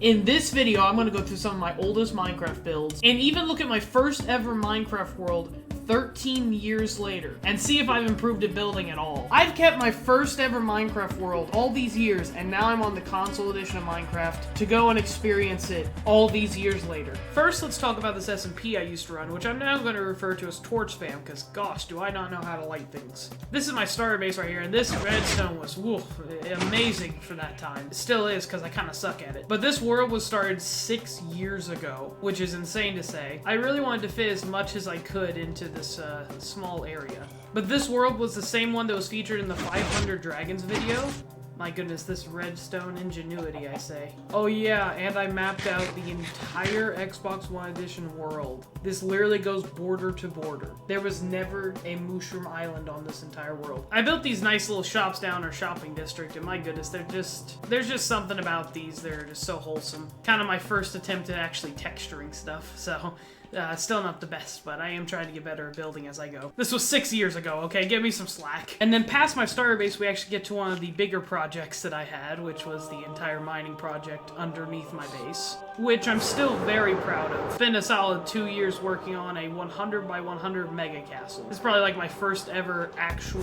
In this video, I'm gonna go through some of my oldest Minecraft builds and even look at my first ever Minecraft world 13 years later and see if I've improved at building at all. I've kept my first ever Minecraft world all these years, and now I'm on the console edition of Minecraft to go and experience it all these years later. First, let's talk about this SMP I used to run, which I'm now going to refer to as Torch Spam, because gosh, do I not know how to light things. This is my starter base right here, and this redstone was amazing for that time. It still is, because I kind of suck at it. But this world was started 6 years ago, which is insane to say. I really wanted to fit as much as I could into this small area. But this world was the same one that was featured in the 500 Dragons video. My goodness, this redstone ingenuity, I say. Oh yeah, and I mapped out the entire Xbox One Edition world. This literally goes border to border. There was never a mushroom island on this entire world. I built these nice little shops down our shopping district, and my goodness, there's just something about these that are just so wholesome. Kind of my first attempt at actually texturing stuff, so still not the best, but I am trying to get better at building as I go. This was 6 years ago, okay? Give me some slack. And then past my starter base, we actually get to one of the bigger projects that I had, which was the entire mining project underneath my base, which I'm still very proud of. It's been a solid 2 years working on a 100 by 100 mega castle. It's probably like my first ever actual,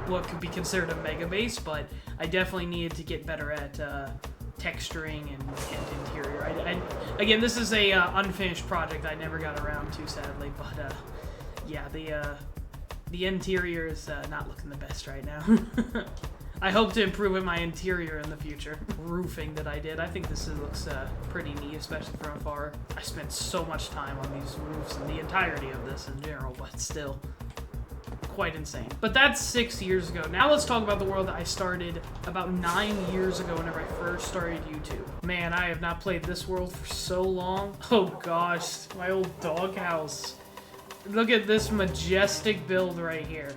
what could be considered a mega base, but I definitely needed to get better at texturing and interior. Again, this is a unfinished project I never got around to, sadly, but yeah, the interior is not looking the best right now. I hope to improve in my interior in the future. Roofing that I did, I think this looks pretty neat, especially from afar. I spent so much time on these roofs and the entirety of this in general, but still quite insane. But that's 6 years ago. Now let's talk about the world that I started about 9 years ago whenever I first started YouTube. Man, I have not played this world for so long. Oh gosh, my old doghouse. Look at this majestic build right here.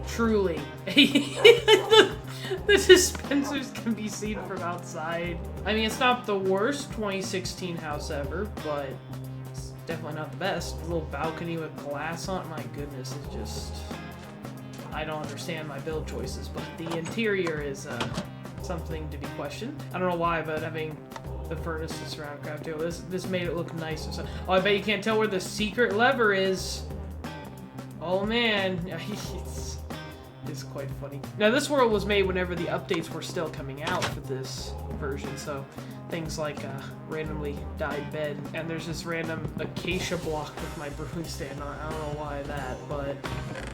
Truly. The dispensers can be seen from outside. I mean, it's not the worst 2016 house ever, but definitely not the best. A little balcony with glass on it. My goodness, it's just, I don't understand my build choices, but the interior is something to be questioned. I don't know why, but having the furnace to surround craft table, this made it look nice. Oh, I bet you can't tell where the secret lever is. Oh man, it's quite funny. Now this world was made whenever the updates were still coming out for this version, so things like randomly dyed bed, and there's this random acacia block with my brewing stand on it. I don't know why that, but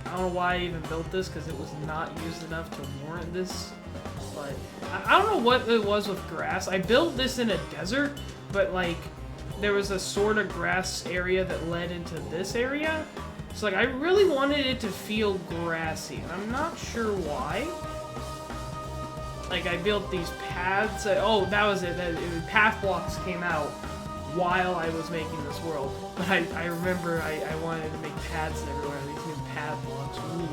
I don't know why I even built this, because it was not used enough to warrant this. But I don't know what it was with grass. I built this in a desert, but like there was a sort of grass area that led into this area. So like I really wanted it to feel grassy, and I'm not sure why. Like I built these paths. Oh, that was it. Path blocks came out while I was making this world. But I remember I wanted to make paths everywhere. These new path blocks. Ooh,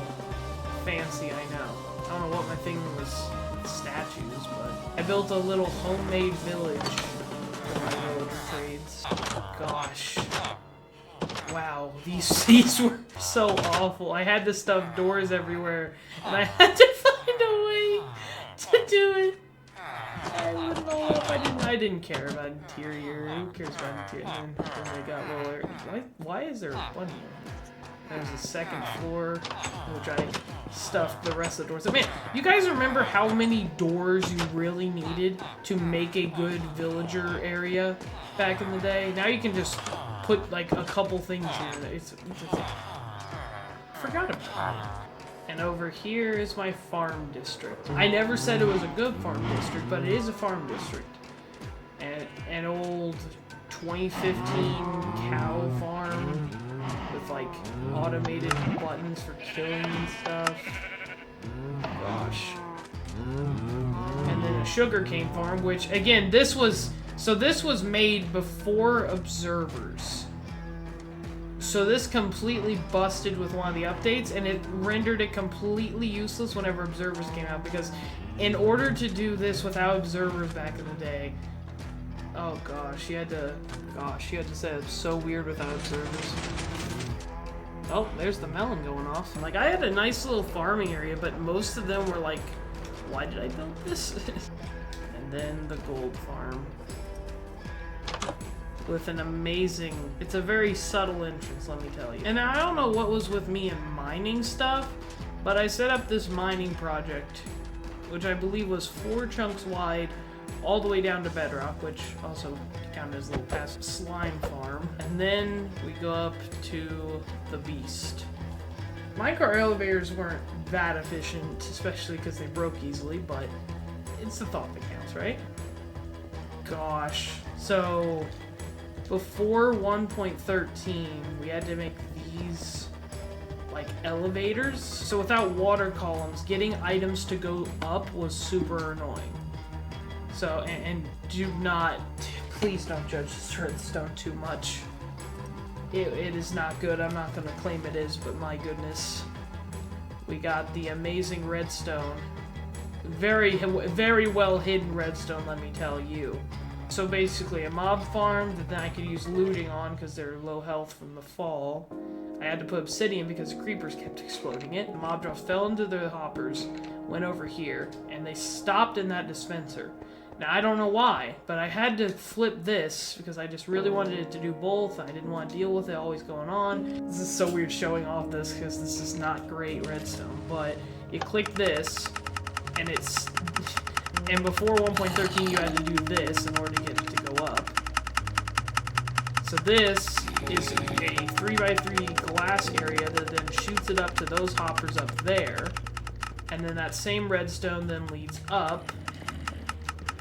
fancy, I know. I don't know what my thing was with statues, but I built a little homemade village for my village trades. Gosh. Wow, these were so awful. I had to stuff doors everywhere, and I had to find a way to do it. I don't know if I didn't care about interior. Who cares about interior? And then they got lower. Why is there a bunny? There's a second floor, which I stuffed the rest of the doors. Man, you guys remember how many doors you really needed to make a good villager area back in the day? Now you can just put like a couple things in it. I forgot about it. And over here is my farm district. I never said it was a good farm district, but it is a farm district. And an old 2015 cow farm with like automated buttons for killing and stuff. Gosh. And then a sugarcane farm, which again, this was made before observers. So this completely busted with one of the updates, and it rendered it completely useless whenever observers came out, because in order to do this without observers back in the day, oh gosh, you had to set it so weird without observers. Oh, there's the melon going off. Like, I had a nice little farming area, but most of them were like, why did I build this? And then the gold farm. with an amazing... It's a very subtle entrance, let me tell you. And I don't know what was with me and mining stuff, but I set up this mining project, which I believe was 4 chunks wide, all the way down to bedrock, which also counted as a little past slime farm. And then we go up to the beast. Minecart elevators weren't that efficient, especially because they broke easily, but it's the thought that counts, right? Gosh. So, before 1.13, we had to make these, like, elevators. So without water columns, getting items to go up was super annoying. So, and do not, please don't judge this redstone too much. It is not good. I'm not going to claim it is, but my goodness. We got the amazing redstone. Very, very well hidden redstone, let me tell you. So basically a mob farm that then I could use looting on because they're low health from the fall. I had to put obsidian because the creepers kept exploding it. The mob drops fell into their hoppers, went over here, and they stopped in that dispenser. Now, I don't know why, but I had to flip this because I just really wanted it to do both. I didn't want to deal with it always going on. This is so weird showing off this because this is not great redstone, but you click this, and it's... And before 1.13, you had to do this in order to get it to go up. So this is a 3x3 glass area that then shoots it up to those hoppers up there. And then that same redstone then leads up.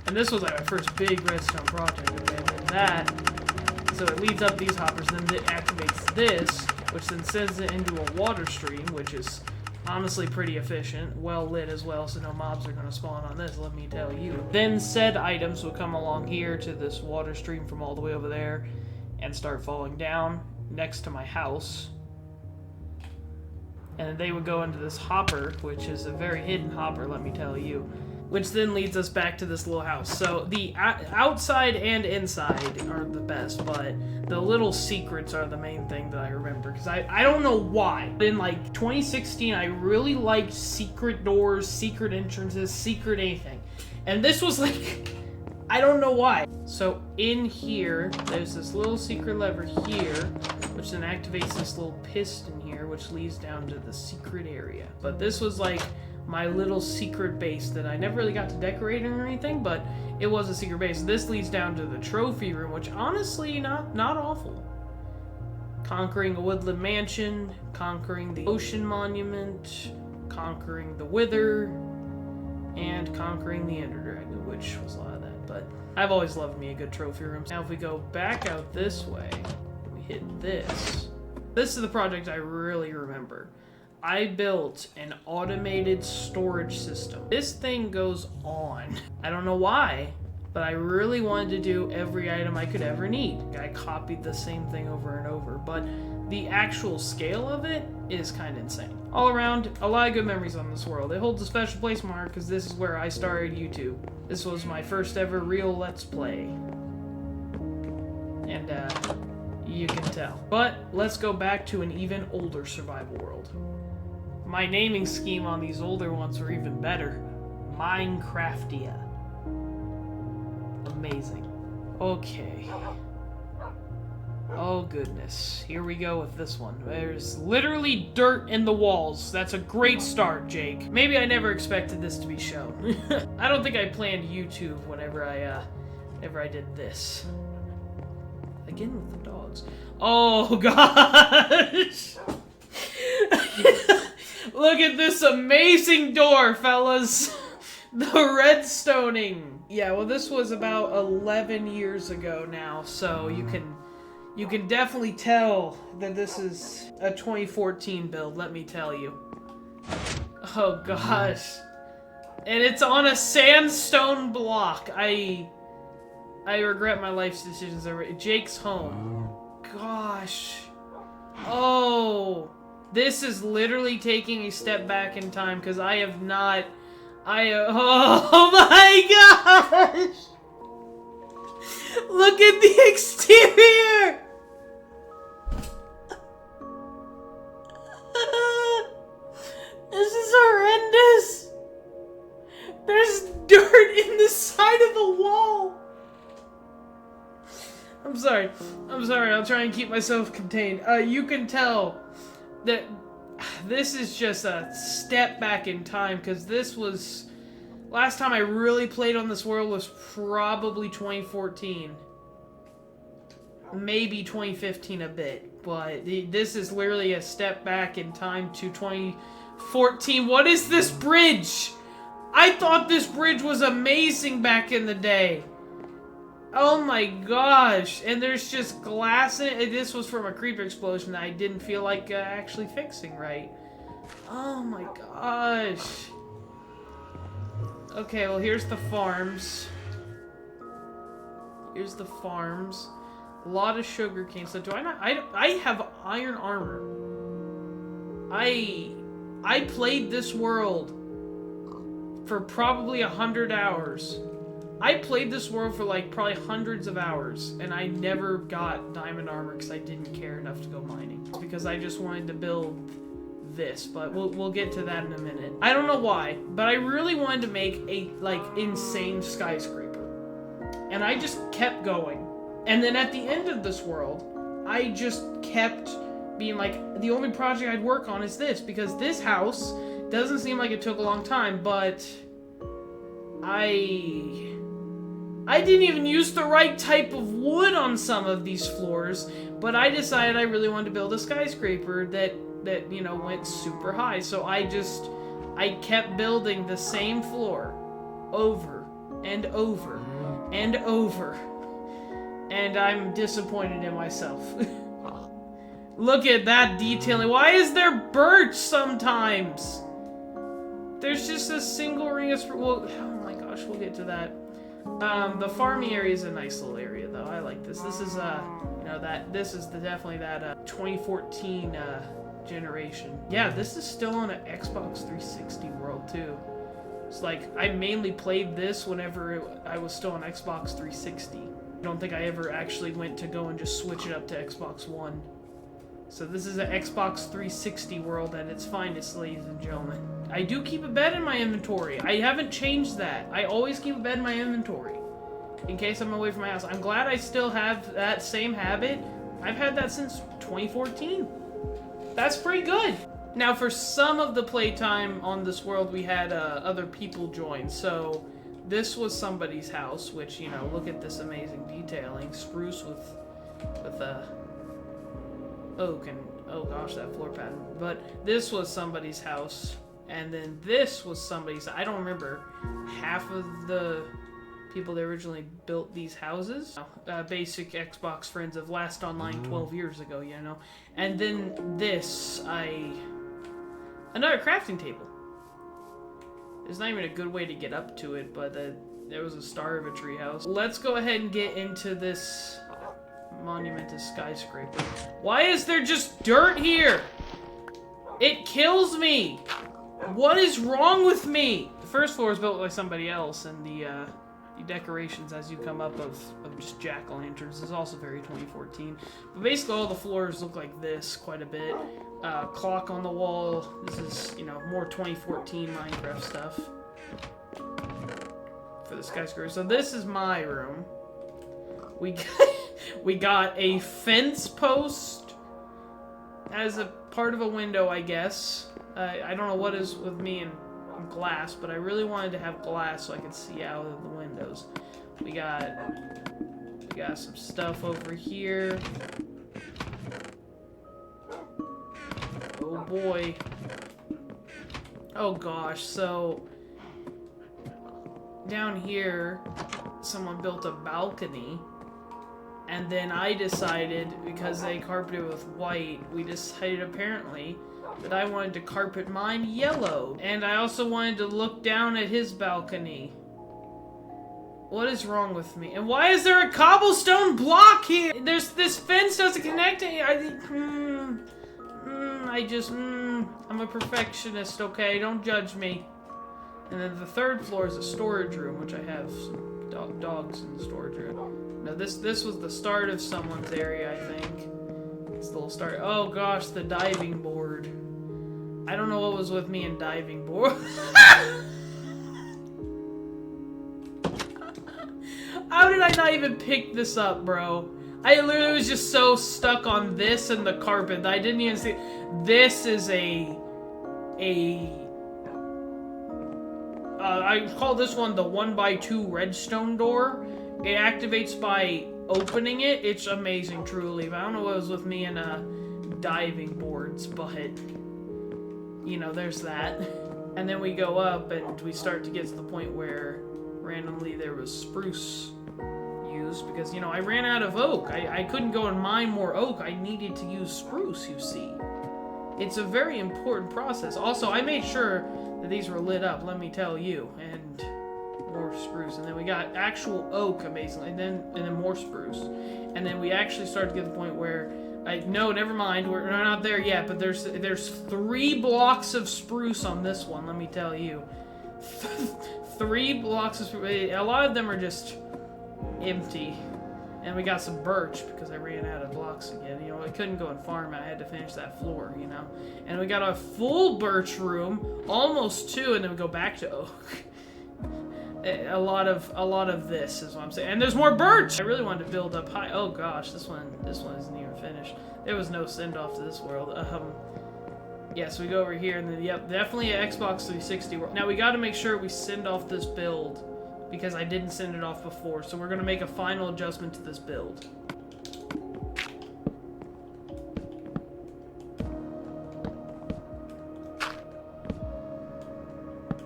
And this was like my first big redstone project, okay? And then that, so it leads up these hoppers, then it activates this, which then sends it into a water stream, which is honestly pretty efficient, well lit as well, so no mobs are going to spawn on this, let me tell you. Then said items will come along here to this water stream from all the way over there and start falling down next to my house. And they would go into this hopper, which is a very hidden hopper, let me tell you. Which then leads us back to this little house. So the outside and inside are the best, but the little secrets are the main thing that I remember. Because I don't know why. In like 2016, I really liked secret doors, secret entrances, secret anything. And this was like, I don't know why. So in here, there's this little secret lever here, which then activates this little piston here, which leads down to the secret area. But this was like my little secret base that I never really got to decorate or anything, but it was a secret base. This leads down to the trophy room, which honestly, not awful. Conquering a woodland mansion, conquering the ocean monument, conquering the wither, and conquering the ender dragon, which was a lot of that, but I've always loved me a good trophy room. Now if we go back out this way, we hit this. This is the project I really remember. I built an automated storage system. This thing goes on. I don't know why, but I really wanted to do every item I could ever need. I copied the same thing over and over, but the actual scale of it is kind of insane. All around, a lot of good memories on this world. It holds a special place, Mark, because this is where I started YouTube. This was my first ever real Let's Play. And, you can tell. But, let's go back to an even older survival world. My naming scheme on these older ones were even better. Minecraftia. Amazing. Okay. Oh goodness. Here we go with this one. There's literally dirt in the walls. That's a great start, Jake. Maybe I never expected this to be shown. I don't think I planned YouTube whenever I did this. Again with the dogs. Oh gosh! Look at this amazing door, fellas! The redstoning! Yeah, well this was about 11 years ago now, so you can definitely tell that this is a 2014 build, let me tell you. Oh gosh. And it's on a sandstone block. I regret my life's decisions already. Jake's home. Gosh. Oh. This is literally taking a step back in time because I have not... oh my gosh! Look at the exterior! This is horrendous! There's dirt in the side of the wall! I'm sorry. I'll try and keep myself contained. You can tell that this is just a step back in time, because this was... Last time I really played on this world was probably 2014. Maybe 2015 a bit, but this is literally a step back in time to 2014. What is this bridge? I thought this bridge was amazing back in the day. Oh my gosh. And there's just glass in it. This was from a creeper explosion that I didn't feel like actually fixing right. Oh my gosh. Okay, well here's the farms. Here's the farms. A lot of sugarcane. So do I not... I have iron armor. I played this world for probably 100 hours. I played this world for like probably hundreds of hours, and I never got diamond armor because I didn't care enough to go mining. Because I just wanted to build this, but we'll get to that in a minute. I don't know why, but I really wanted to make a like insane skyscraper, and I just kept going. And then at the end of this world, I just kept being like, the only project I'd work on is this, because this house doesn't seem like it took a long time, but I didn't even use the right type of wood on some of these floors, but I decided I really wanted to build a skyscraper that you know, went super high. So I kept building the same floor over and over and over. And I'm disappointed in myself. Look at that detailing. Why is there birch sometimes? There's just a single ring of... Well, oh my gosh, we'll get to that. The farming area is a nice little area, though. I like this. This is, you know, this is definitely that 2014 generation. Yeah, this is still on an Xbox 360 world, too. It's like, I mainly played this whenever I was still on Xbox 360. I don't think I ever actually went to go and just switch it up to Xbox One. So this is an Xbox 360 world at its finest, ladies and gentlemen. I do keep a bed in my inventory. I haven't changed that. I always keep a bed in my inventory, in case I'm away from my house. I'm glad I still have that same habit. I've had that since 2014. That's pretty good. Now, for some of the playtime on this world, we had other people join. So this was somebody's house, which, you know, look at this amazing detailing. Spruce with oak and, oh gosh, that floor pattern. But this was somebody's house, and then this was somebody's... I don't remember half of the people that originally built these houses. Basic Xbox friends of last online 12 years ago, you know. And then this, another crafting table. There's not even a good way to get up to it, but there was a star of a treehouse. Let's go ahead and get into this monumentous skyscraper. Why is there just dirt here? It kills me. What is wrong with me? The first floor is built by somebody else, and the decorations as you come up of just jack-o'-lanterns is also very 2014. But basically all the floors look like this quite a bit. Clock on the wall. This is, you know, more 2014 Minecraft stuff for the skyscraper. So this is my room. We got a fence post as a part of a window, I guess. I don't know what is with me and glass, but I really wanted to have glass so I could see out of the windows. We got some stuff over here. Oh boy. Oh gosh, so down here someone built a balcony, and then I decided, because they carpeted with white, we decided apparently that I wanted to carpet mine yellow. And I also wanted to look down at his balcony. What is wrong with me? And why is there a cobblestone block here? This fence doesn't connect to I'm a perfectionist, okay? Don't judge me. And then the third floor is a storage room, which I have some dogs in the storage room. Now this was the start of someone's area, I think. It's the little start. Oh gosh, the diving board. I don't know what was with me and diving board. How did I not even pick this up, bro? I literally was just so stuck on this and the carpet that I didn't even see. This is I call this one the 1x2 redstone door. It activates by opening it. It's amazing, truly. But I don't know what was with me and diving boards, but you know, there's that. And then we go up and we start to get to the point where randomly there was spruce used because, you know, I ran out of oak. I couldn't go and mine more oak. I needed to use spruce, you see. It's a very important process. Also, I made sure that these were lit up, let me tell you. And more spruce. And then we got actual oak, amazingly. And then more spruce. And then we actually started to get to the point where no, never mind. We're not there yet, but there's 3 blocks of spruce on this one, let me tell you. 3 blocks of spruce. A lot of them are just empty. And we got some birch because I ran out of blocks again. You know, I couldn't go and farm. I had to finish that floor, you know. And we got a full birch room, almost 2, and then we go back to oak. A lot of this is what I'm saying. And there's more birch! I really wanted to build up high. Oh gosh, this one isn't even finished. There was no send-off to this world. Yeah, so we go over here, and then, yep, definitely an Xbox 360 world. Now, we gotta make sure we send off this build, because I didn't send it off before, so we're gonna make a final adjustment to this build.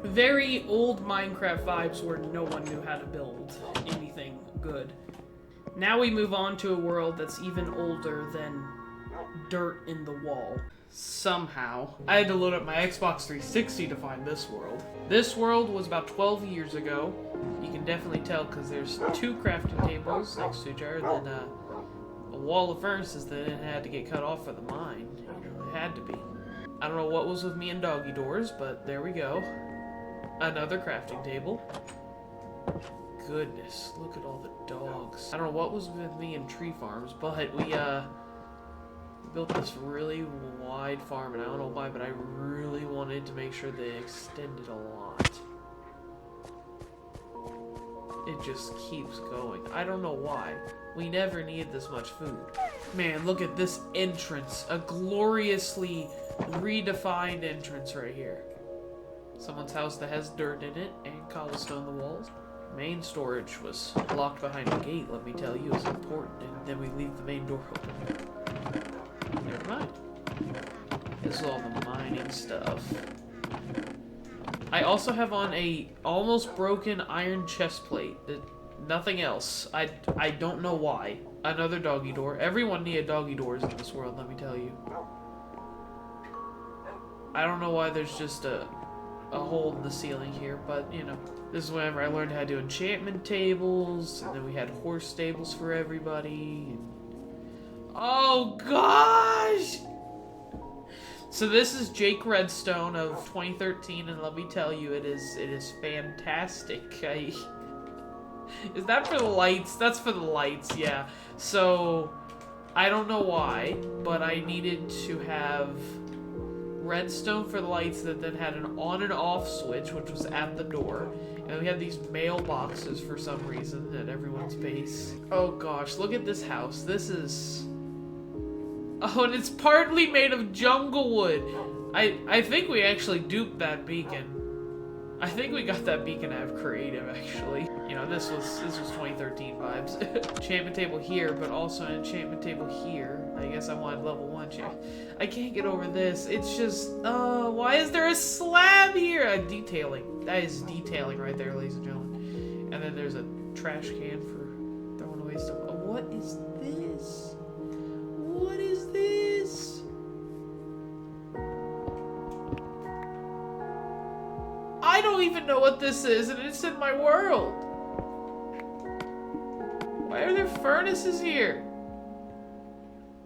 Very old Minecraft vibes where no one knew how to build anything good. Now we move on to a world that's even older than dirt in the wall. Somehow, I had to load up my Xbox 360 to find this world. This world was about 12 years ago. You can definitely tell because there's 2 crafting tables next to each other, then a wall of furnaces that had to get cut off for the mine. You know, it had to be. I don't know what was with me and doggy doors, but there we go. Another crafting table. Goodness, look at all the dogs. I don't know what was with me and tree farms, but we built this really wide farm, and I don't know why, but I really wanted to make sure they extended a lot. It just keeps going. I don't know why. We never needed this much food. Man, look at this entrance. A gloriously redefined entrance right here. Someone's house that has dirt in it and cobblestone in the walls. Main storage was locked behind a gate, let me tell you, is important, and then we leave the main door open. Never mind. This is all the mining stuff. I also have on a almost broken iron chest plate. Nothing else. I don't know why. Another doggy door. Everyone needed doggy doors in this world, let me tell you. I don't know why there's just a hole in the ceiling here, but, you know. This is whenever I learned how to do enchantment tables, and then we had horse stables for everybody. Oh, gosh! So this is Jake Redstone of 2013, and let me tell you, it is fantastic. Is that for the lights? That's for the lights, yeah. So, I don't know why, but I needed to have redstone for the lights that then had an on and off switch, which was at the door. And we had these mailboxes for some reason at everyone's base. Oh gosh, look at this house. This is... Oh, and it's partly made of jungle wood. I think we actually duped that beacon. I think we got that beacon out of creative, actually. You know, this was 2013 vibes. Enchantment table here, but also an enchantment table here. I guess I wanted level 1 here. I can't get over this. It's just, why is there a slab here? Detailing. That is detailing right there, ladies and gentlemen. And then there's a trash can for throwing away stuff. Oh, what is this? What is this? I don't even know what this is, and it's in my world. Why are there furnaces here?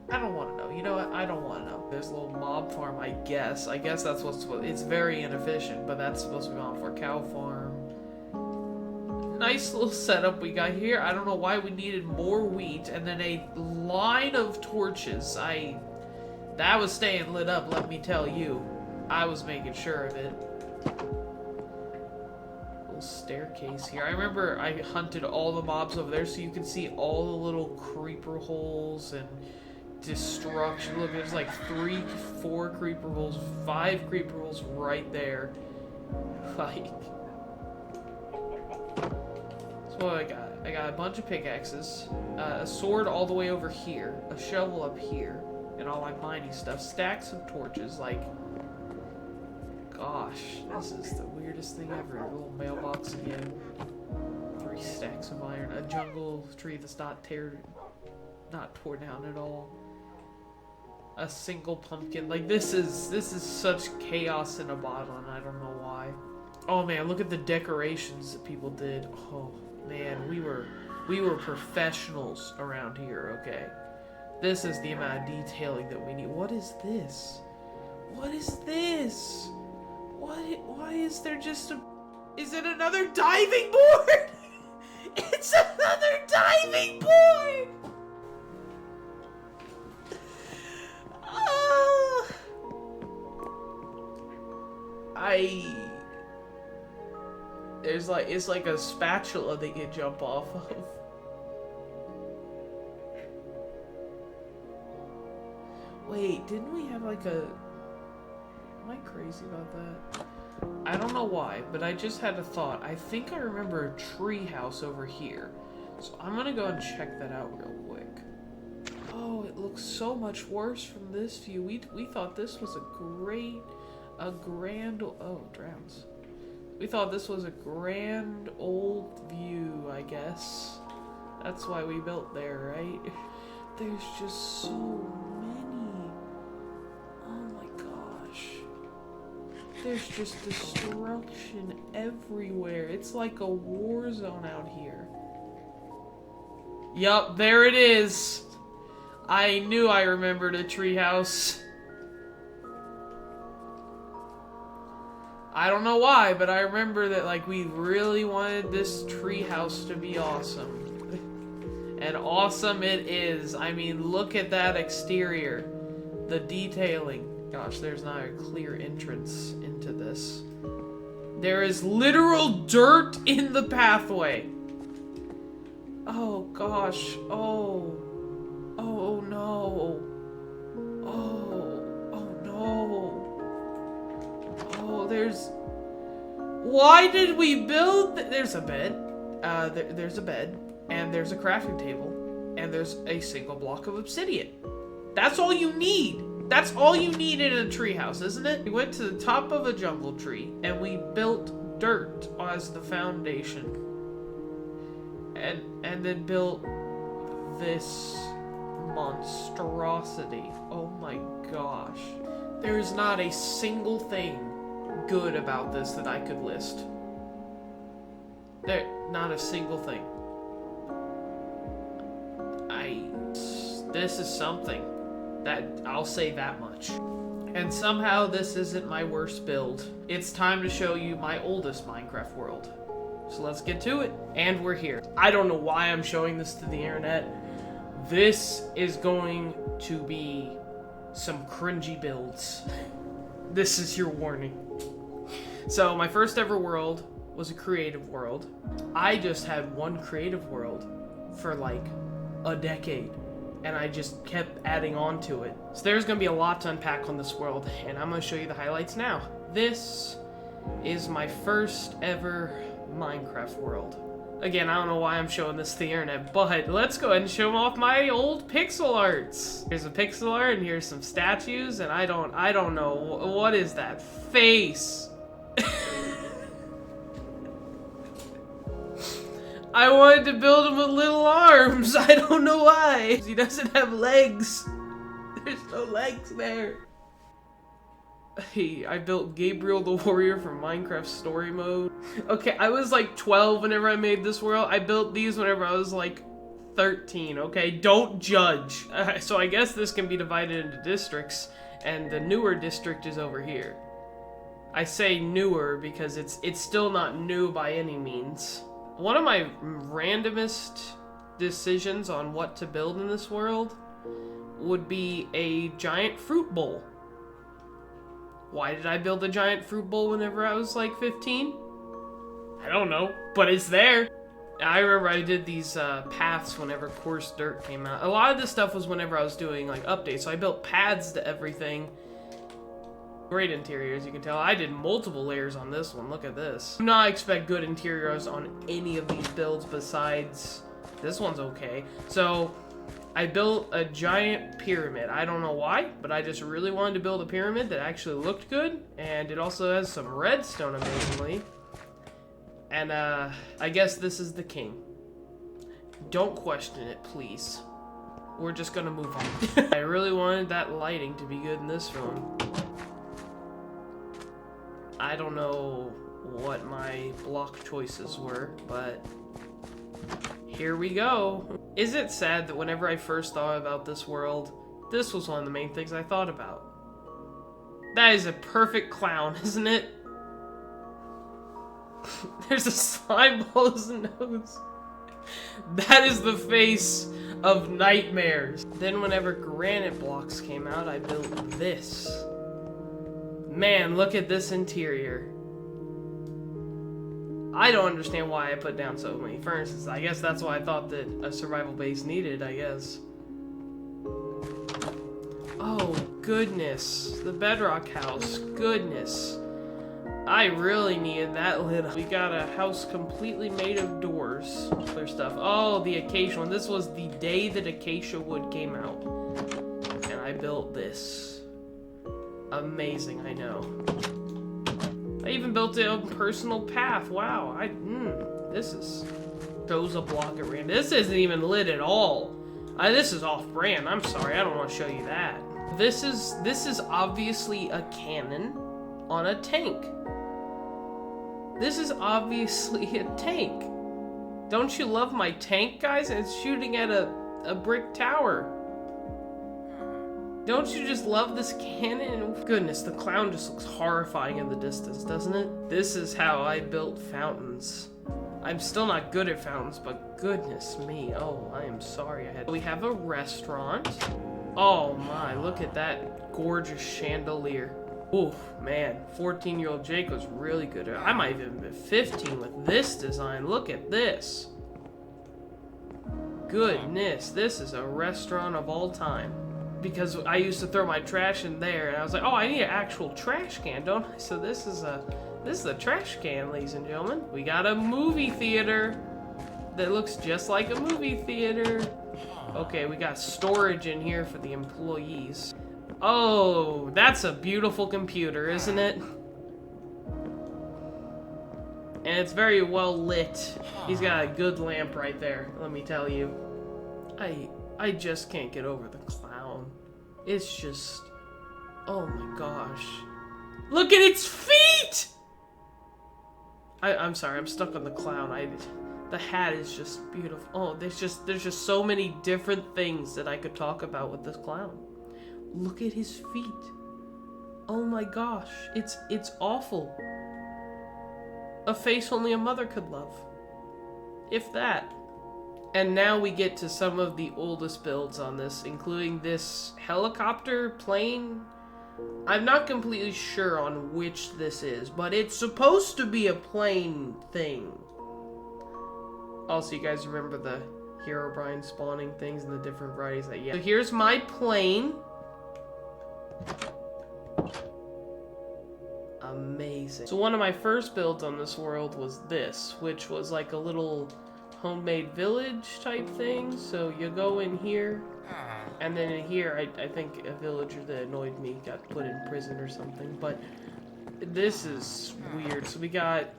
I don't want to know. You know what? I don't want to know. There's a little mob farm, I guess. I guess that's what's... It's very inefficient, but that's supposed to be on for a cow farm. Nice little setup we got here. I don't know why we needed more wheat, and then a line of torches. That was staying lit up, let me tell you. I was making sure of it. little staircase here. I remember I hunted all the mobs over there so you can see all the little creeper holes and destruction. Look, there's like 3, 4 creeper holes, 5 creeper holes right there. Like, so what I got? I got a bunch of pickaxes, a sword all the way over here, a shovel up here, and all my mining stuff, stacks of torches, like, gosh, this is the weirdest thing ever. A little mailbox again, 3 stacks of iron, a jungle tree that's not torn down at all, a single pumpkin. Like, this is such chaos in a bottle, and I don't know why. Oh man, look at the decorations that people did. Oh man, we were professionals around here, okay? This is the amount of detailing that we need. What is this? What is this? Why is there just a... Is it another diving board? It's another diving board! It's like a spatula that you jump off of. Wait, didn't we have like a... Am I crazy about that? I don't know why, but I just had a thought. I think I remember a tree house over here. So I'm gonna go and check that out real quick. Oh, it looks so much worse from this view. We thought this was a grand... Oh, drowns. We thought this was a grand old view, I guess. That's why we built there, right? There's just so many. Oh my gosh. There's just destruction everywhere. It's like a war zone out here. Yup, there it is. I knew I remembered a treehouse. I don't know why, but I remember that, like, we really wanted this treehouse to be awesome. And awesome it is. I mean, look at that exterior. The detailing. Gosh, there's not a clear entrance into this. There is literal dirt in the pathway. Oh, gosh. Oh. Oh, no. Oh no. Oh, there's... Why did we build... There's a bed. There's a bed. And there's a crafting table. And there's a single block of obsidian. That's all you need. That's all you need in a treehouse, isn't it? We went to the top of a jungle tree. And we built dirt as the foundation. And then built this monstrosity. Oh my gosh. There's not a single thing good about this that I could list. Not a single thing. This is something. That I'll say that much. And somehow this isn't my worst build. It's time to show you my oldest Minecraft world. So let's get to it. And we're here. I don't know why I'm showing this to the internet. This is going to be some cringy builds. This is your warning. So my first ever world was a creative world. I just had one creative world for like a decade. And I just kept adding on to it. So there's gonna be a lot to unpack on this world, and I'm gonna show you the highlights now. This is my first ever Minecraft world. Again, I don't know why I'm showing this to the internet, but let's go ahead and show off my old pixel arts. Here's a pixel art, and here's some statues, and I don't know, what is that face? I wanted to build him with little arms. I don't know why. He doesn't have legs. There's no legs there. Hey, I built Gabriel the Warrior from Minecraft Story Mode. Okay, I was like 12 whenever I made this world. I built these whenever I was like 13, okay? Don't judge. So I guess this can be divided into districts, and the newer district is over here. I say newer because it's still not new by any means. One of my randomest decisions on what to build in this world would be a giant fruit bowl. Why did I build a giant fruit bowl whenever I was like 15? I don't know, but it's there. I remember I did these paths whenever Coarse Dirt came out. A lot of this stuff was whenever I was doing like updates, so I built paths to everything. Great interior, as you can tell. I did multiple layers on this one. Look at this. Do not expect good interiors on any of these builds besides this one's okay. So I built a giant pyramid. I don't know why, but I just really wanted to build a pyramid that actually looked good, and it also has some redstone amazingly. And I guess this is the king. Don't question it, please. We're just gonna move on. I really wanted that lighting to be good in this film. I don't know what my block choices were, but here we go. Is it sad that whenever I first thought about this world, this was one of the main things I thought about? That is a perfect clown, isn't it? There's a slime ball's nose. That is the face of nightmares. Then whenever granite blocks came out, I built this. Man, look at this interior. I don't understand why I put down so many furnaces. I guess that's why I thought that a survival base needed, I guess. Oh, goodness. The bedrock house. Goodness. I really needed that lit up. We got a house completely made of doors. Clear stuff. Oh, the acacia one. This was the day that acacia wood came out. And I built this. Amazing, I know. I even built a personal path. Wow, this is... Chose a block at random. This isn't even lit at all. This is off-brand. I'm sorry, I don't want to show you that. This is obviously a cannon on a tank. This is obviously a tank. Don't you love my tank, guys? It's shooting at a brick tower. Don't you just love this cannon? Goodness, the clown just looks horrifying in the distance, doesn't it? This is how I built fountains. I'm still not good at fountains, but goodness me. Oh, I am sorry I had... We have a restaurant. Oh my, look at that gorgeous chandelier. Oof, man, 14-year-old Jake was really good. I might have even been 15 with this design. Look at this. Goodness, this is a restaurant of all time. Because I used to throw my trash in there, and I was like, oh, I need an actual trash can, don't I? So this is a trash can, ladies and gentlemen. We got a movie theater that looks just like a movie theater. Okay, we got storage in here for the employees. Oh, that's a beautiful computer, isn't it? And it's very well lit. He's got a good lamp right there, let me tell you. I just can't get over the clown. It's just... Oh my gosh. Look at its feet! I'm sorry, I'm stuck on the clown. The hat is just beautiful. Oh, there's just so many different things that I could talk about with this clown. Look at his feet. Oh my gosh, it's awful. A face only a mother could love. If that. And now we get to some of the oldest builds on this, including this helicopter plane. I'm not completely sure on which this is, but it's supposed to be a plane thing. Also, you guys remember the Herobrine spawning things and the different varieties that, yeah. So here's my plane. Amazing. So one of my first builds on this world was this, which was like a little homemade village type thing. So you go in here, and then in here, I think a villager that annoyed me got put in prison or something. But this is weird. So we got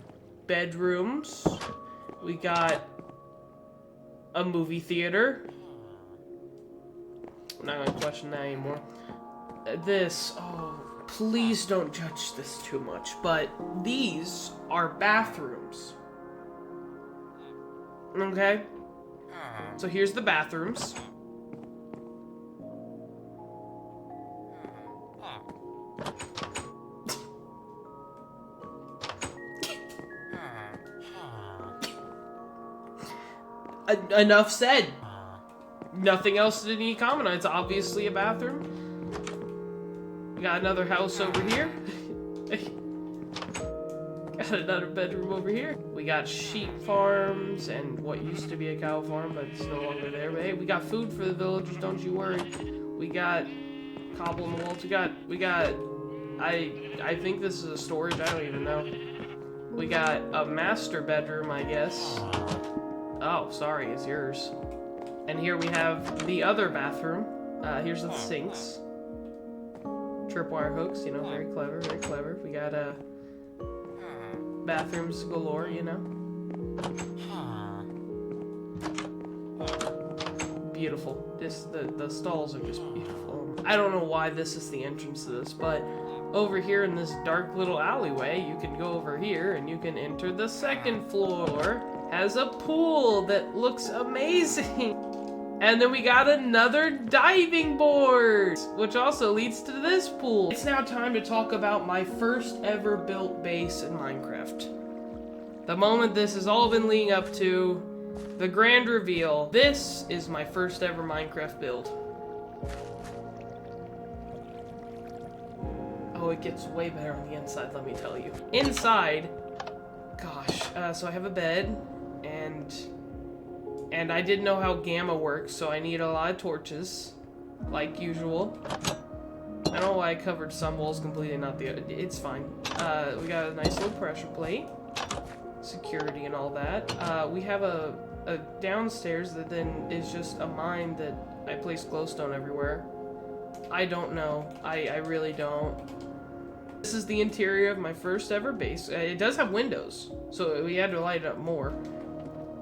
bedrooms, we got a movie theater. I'm not gonna question that anymore. This, oh, please don't judge this too much, but these are bathrooms. Okay? So here's the bathrooms. Enough said. Nothing else to need to comment on. It's obviously a bathroom. We got another house over here. Got another bedroom over here. We got sheep farms and what used to be a cow farm, but it's no longer there. But hey, we got food for the villagers, don't you worry. We got cobble in the walls. We got I think this is a storage, I don't even know. We got a master bedroom, I guess. Oh, sorry, it's yours. And here we have the other bathroom. Here's the sinks. Tripwire hooks, you know, very clever, very clever. We got bathrooms galore, you know. Beautiful. The stalls are just beautiful. I don't know why this is the entrance to this, but over here in this dark little alleyway, you can go over here and you can enter the second floor. Has a pool that looks amazing. And then we got another diving board, which also leads to this pool. It's now time to talk about my first ever built base in Minecraft. The moment this has all been leading up to, the grand reveal. This is my first ever Minecraft build. Oh, it gets way better on the inside, let me tell you. Inside, gosh, so I have a bed, and I didn't know how gamma works, so I need a lot of torches, like usual. I don't know why I covered some walls completely, not the other. It's fine. We got a nice little pressure plate, security and all that. We have a downstairs that then is just a mine that I place glowstone everywhere. I don't know. I really don't. This is the interior of my first ever base. It does have windows, so we had to light it up more.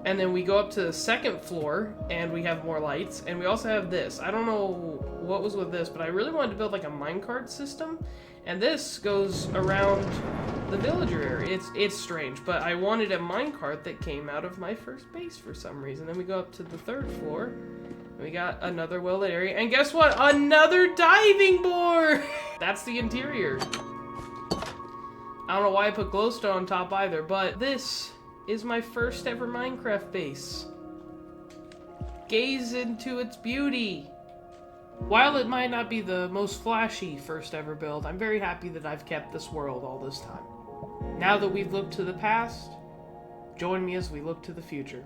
And then we go up to the second floor, and we have more lights. And we also have this. I don't know what was with this, but I really wanted to build like a minecart system. And this goes around the villager area. It's strange, but I wanted a minecart that came out of my first base for some reason. Then we go up to the third floor, and we got another well-lit area. And guess what? Another diving board! That's the interior. I don't know why I put glowstone on top either, but this is my first ever Minecraft base. Gaze into its beauty. While it might not be the most flashy first ever build, I'm very happy that I've kept this world all this time. Now that we've looked to the past, join me as we look to the future.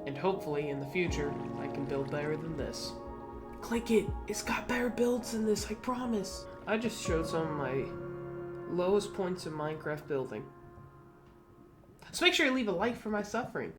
And hopefully in the future, I can build better than this. Click it, it's got better builds than this, I promise. I just showed some of my lowest points in Minecraft building. So make sure you leave a like for my suffering.